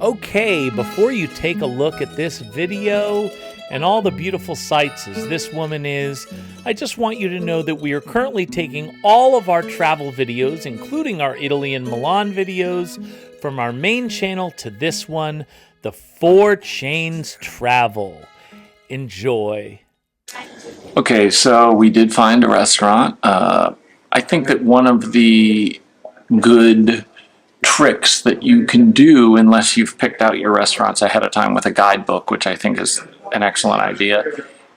Okay, before you take a look at this video and all the beautiful sights as this woman is, I just want you to know that we are currently taking all of our travel videos, including our Italy and Milan videos, from our main channel to this one, the Four Chains Travel. Enjoy. Okay, so we did find a restaurant. I think that one of the good tricks that you can do, unless you've picked out your restaurants ahead of time with a guidebook, which I think is an excellent idea,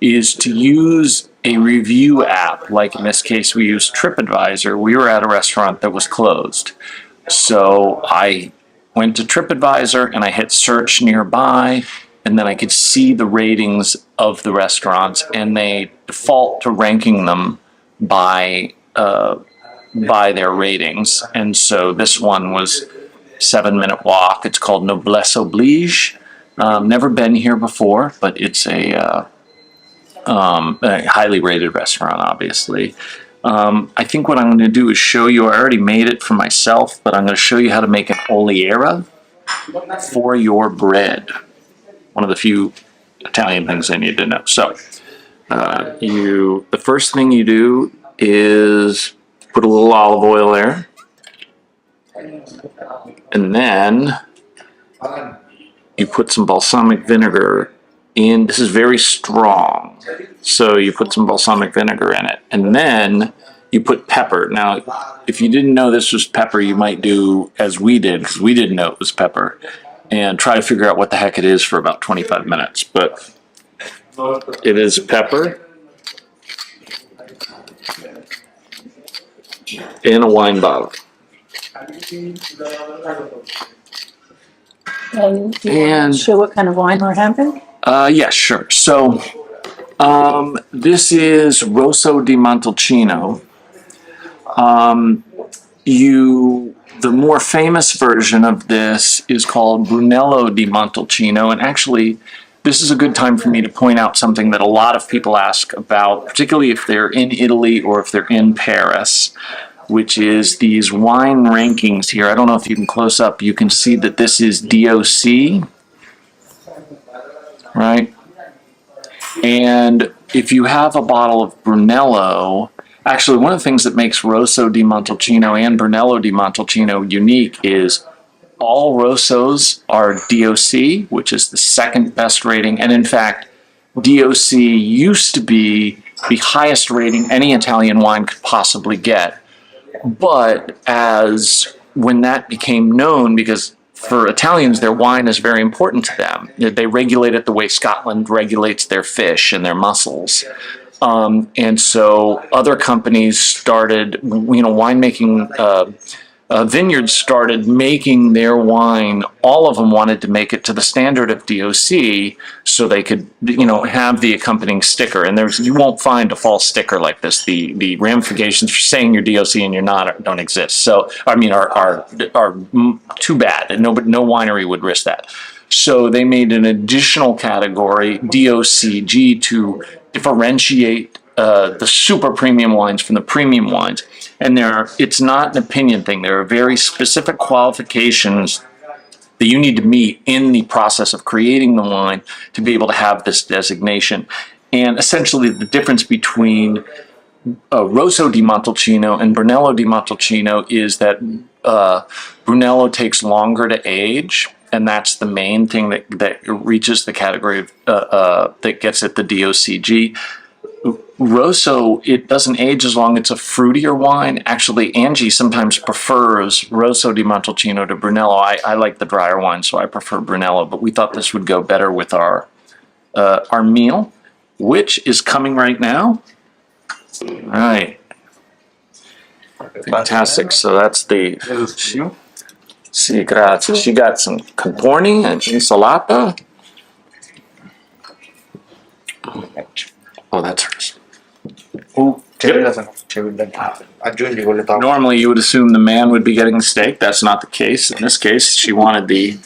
is to use a review app. Like in this case, we used TripAdvisor. We were at a restaurant that was closed. So I went to TripAdvisor and I hit search nearby, and then I could see the ratings of the restaurants, and they default to ranking them by their ratings. And so this one was 7-minute walk. It's called Noblesse Oblige. Never been here before, but it's a highly rated restaurant, obviously. I think what I'm going to do is show you, I already made it for myself, but I'm going to show you how to make an oliera for your bread. One of the few Italian things I need to know. So, the first thing you do is put a little olive oil there, and then you put some balsamic vinegar in. This is very strong, so you put some balsamic vinegar in it, and then you put pepper. Now, if you didn't know this was pepper, you might do as we did, because we didn't know it was pepper, and try to figure out what the heck it is for about 25 minutes. But it is pepper in a wine bottle. And do you want to show what kind of wine we're having? Yeah, sure. So this is Rosso di Montalcino. The more famous version of this is called Brunello di Montalcino, and actually this is a good time for me to point out something that a lot of people ask about, particularly if they're in Italy or if they're in Paris, which is these wine rankings here. I don't know if you can close up. You can see that this is DOC, right? And if you have a bottle of Brunello, actually one of the things that makes Rosso di Montalcino and Brunello di Montalcino unique is all Rossos are DOC, which is the second best rating. And in fact, DOC used to be the highest rating any Italian wine could possibly get. But when that became known, because for Italians, their wine is very important to them. They regulate it the way Scotland regulates their fish and their mussels. And so other companies started, winemaking, vineyards started making their wine. All of them wanted to make it to the standard of DOC so they could, have the accompanying sticker. And you won't find a false sticker like this. The ramifications for saying you're DOC and you're not don't exist. So, are too bad. And no winery would risk that. So they made an additional category, DOCG, to differentiate the super premium wines from the premium wines. And it's not an opinion thing. There are very specific qualifications that you need to meet in the process of creating the wine to be able to have this designation. And essentially the difference between Rosso di Montalcino and Brunello di Montalcino is that Brunello takes longer to age, and that's the main thing that reaches the category of, that gets at the DOCG. Rosso, it doesn't age as long. It's a fruitier wine. Actually, Angie sometimes prefers Rosso di Montalcino to Brunello. I like the drier wine, so I prefer Brunello, but we thought this would go better with our meal, which is coming right now. All right. Fantastic. So that's the... Sì, grazie. She got some contorni and insalata. Oh, that's hers. Normally you would assume the man would be getting the steak. That's not the case. In this case, she wanted the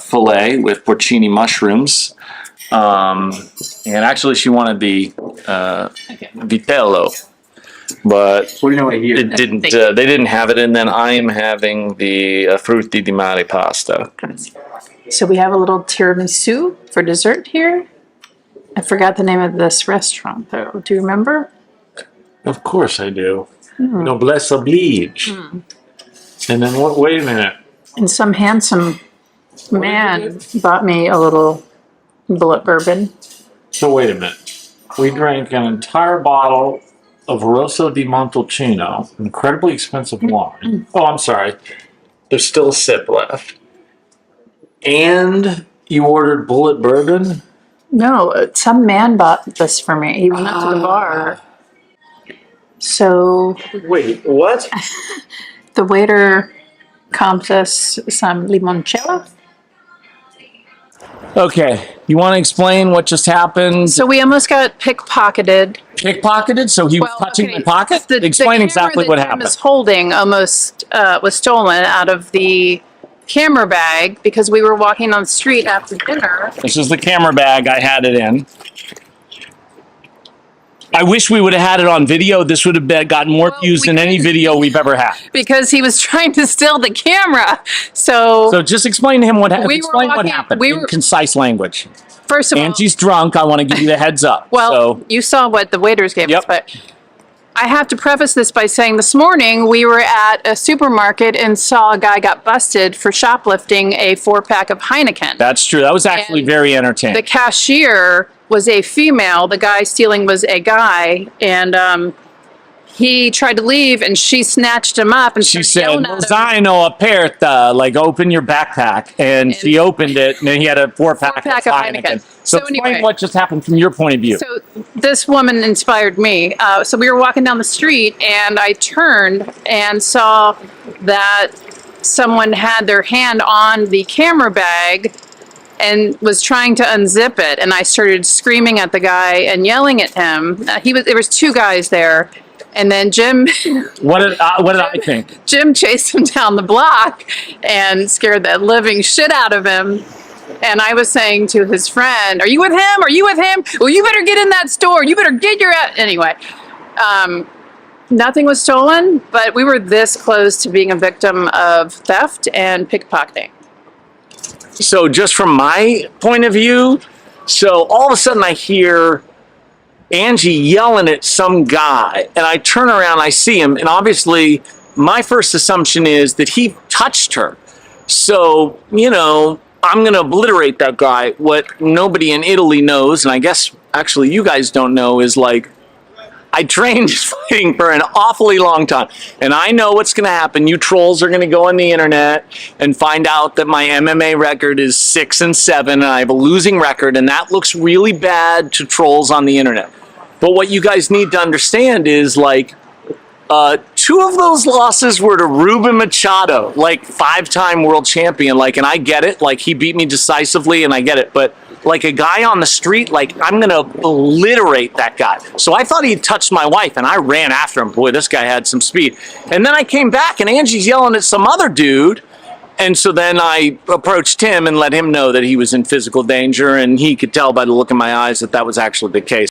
filet with porcini mushrooms. And actually she wanted the vitello. but What do you know here? it didn't. They didn't have it, and then I am having the frutti di mare pasta. So we have a little tiramisu for dessert here. I forgot the name of this restaurant, though. Do you remember? Of course I do. Noblesse Oblige. And then what? Wait a minute. And some handsome man bought me a little bullet bourbon. So wait a minute. We drank an entire bottle of Rosso di Montalcino, incredibly expensive wine. Oh, I'm sorry. There's still a sip left. And you ordered bullet bourbon? No, some man bought this for me. He went up to the bar. So Wait, what? the waiter comped us some limoncello. Okay, you want to explain what just happened? So we almost got pickpocketed. Pickpocketed? So he was touching my pocket? Explain the exactly camera what that Jim happened. is holding almost was stolen out of the camera bag because we were walking on the street after dinner. This is the camera bag I had it in. I wish we would have had it on video. This would have gotten more views than any video we've ever had. Because he was trying to steal the camera. So just explain to him what happened. Explain what walking- happened we in were- concise language. first of all, Angie's drunk. I want to give you the heads up. well, you saw what the waiters gave us, but I have to preface this by saying this morning we were at a supermarket and saw a guy got busted for shoplifting a 4-pack of Heineken. That's true. That was actually And very entertaining. The cashier was a female. The guy stealing was a guy, and he tried to leave, and she snatched him up and She started said, yelling at him. Zaino aperta, like open your backpack. And she opened it, and then he had a 4-pack of Heineken. So explain anyway, what just happened from your point of view. So this woman inspired me. So we were walking down the street, and I turned and saw that someone had their hand on the camera bag and was trying to unzip it. And I started screaming at the guy and yelling at him. There was 2 guys there. And then Jim, what did I think? Jim chased him down the block and scared the living shit out of him. And I was saying to his friend, "Are you with him? Are you with him? Well, you better get in that store. You better get your..." Anyway, nothing was stolen, but we were this close to being a victim of theft and pickpocketing. So just from my point of view, so all of a sudden I hear Angie yelling at some guy, and I turn around, I see him, and obviously my first assumption is that he touched her. So, I'm going to obliterate that guy. What nobody in Italy knows, and I guess actually you guys don't know, is like, I trained fighting for an awfully long time, and I know what's going to happen. You trolls are going to go on the internet and find out that my MMA record is 6-7, and I have a losing record, and that looks really bad to trolls on the internet. But what you guys need to understand is, like, 2 of those losses were to Ruben Machado, like 5-time world champion. Like, and I get it. Like, he beat me decisively, and I get it. But like a guy on the street, like, I'm going to obliterate that guy. So I thought he touched my wife, and I ran after him. Boy, this guy had some speed. And then I came back, and Angie's yelling at some other dude. And so then I approached him and let him know that he was in physical danger, and he could tell by the look in my eyes that that was actually the case.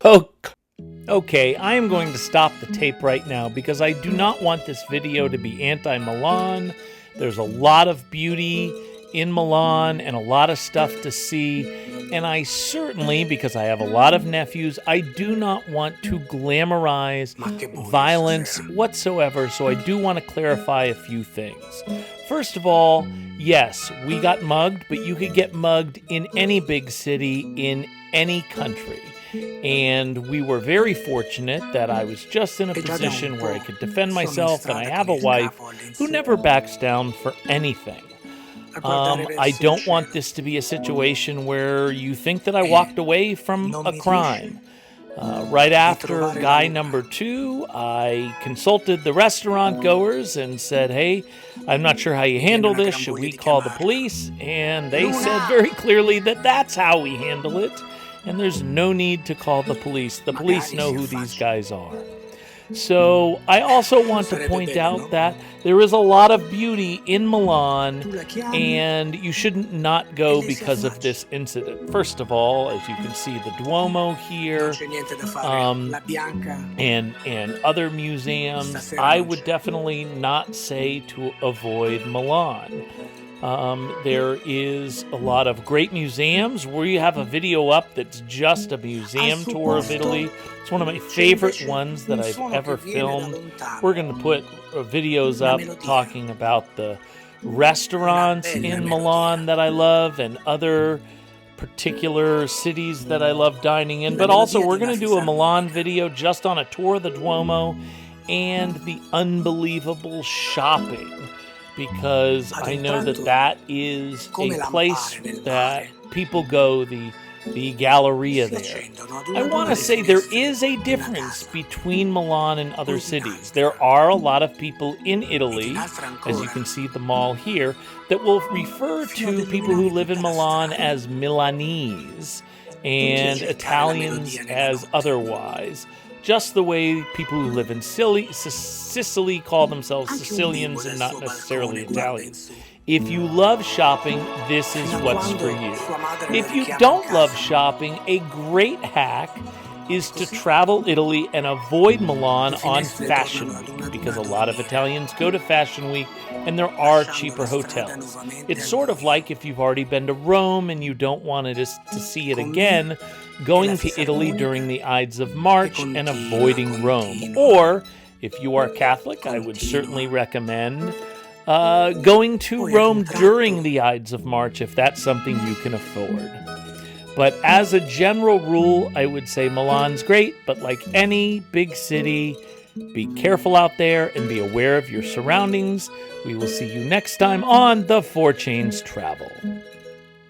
Okay, I am going to stop the tape right now because I do not want this video to be anti-Milan. There's a lot of beauty in Milan and a lot of stuff to see. And I certainly, because I have a lot of nephews, I do not want to glamorize violence whatsoever. So I do want to clarify a few things. First of all, yes, we got mugged, but you could get mugged in any big city in any country. And we were very fortunate that I was just in a position where I could defend myself, and I have a wife who never backs down for anything. I don't want this to be a situation where you think that I walked away from a crime. Right after guy number 2, I consulted the restaurant goers and said, "Hey, I'm not sure how you handle this. Should we call the police?" And they said very clearly that that's how we handle it. And there's no need to call the police. The police know who these guys are. So I also want to point out that there is a lot of beauty in Milan, and you shouldn't not go because of this incident. First of all, as you can see, the Duomo here, and other museums, I would definitely not say to avoid Milan. There is a lot of great museums. We have a video up that's just a museum tour of Italy. It's one of my favorite ones that I've ever filmed. We're going to put videos up talking about the restaurants in Milan that I love and other particular cities that I love dining in. But also, we're going to do a Milan video just on a tour of the Duomo and the unbelievable shopping, because I know that that is a place that people go, the Galleria there. I want to say there is a difference between Milan and other cities. There are a lot of people in Italy, as you can see at the mall here, that will refer to people who live in Milan as Milanese and Italians as otherwise. Just the way people who live in Sicily call themselves Sicilians and not necessarily Italians. If you love shopping, this is what's for you. If you don't love shopping, a great hack is to travel Italy and avoid Milan on Fashion Week, because a lot of Italians go to Fashion Week and there are cheaper hotels. It's sort of like if you've already been to Rome and you don't want to see it again, going to Italy during the Ides of March and avoiding Rome. Or, if you are Catholic, I would certainly recommend going to Rome during the Ides of March if that's something you can afford. But as a general rule, I would say Milan's great, but like any big city, be careful out there and be aware of your surroundings. We will see you next time on The 4 Chains Travel.